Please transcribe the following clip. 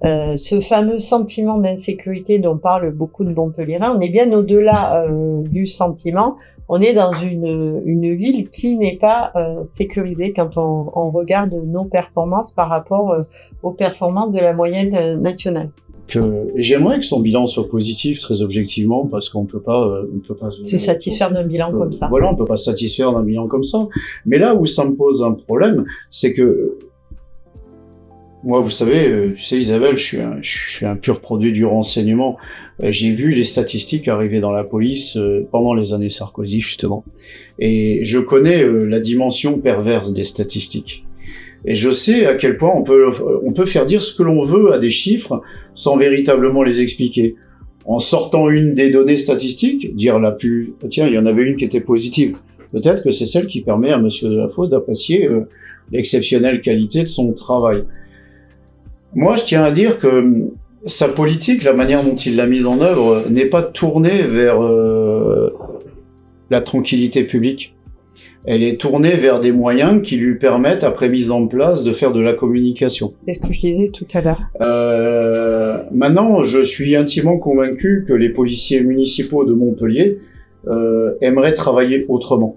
Ce fameux sentiment d'insécurité dont parlent beaucoup de Montpelliérains, on est bien au-delà du sentiment. On est dans une ville qui n'est pas sécurisée quand on regarde nos performances par rapport aux performances de la moyenne nationale. J'aimerais que son bilan soit positif, très objectivement, parce qu'on peut pas se satisfaire d'un bilan comme ça. Voilà, on peut pas se satisfaire d'un bilan comme ça. Mais là où ça me pose un problème, c'est que moi, vous savez, tu sais Isabelle, je suis un pur produit du renseignement. J'ai vu les statistiques arriver dans la police pendant les années Sarkozy, justement. Et je connais la dimension perverse des statistiques. Et je sais à quel point on peut faire dire ce que l'on veut à des chiffres sans véritablement les expliquer. En sortant une des données statistiques, dire tiens, il y en avait une qui était positive. Peut-être que c'est celle qui permet à Monsieur Delafosse d'apprécier l'exceptionnelle qualité de son travail. Moi, je tiens à dire que sa politique, la manière dont il l'a mise en œuvre, n'est pas tournée vers la tranquillité publique. Elle est tournée vers des moyens qui lui permettent, après mise en place, de faire de la communication. C'est ce que je disais tout à l'heure. Maintenant, je suis intimement convaincu que les policiers municipaux de Montpellier aimeraient travailler autrement.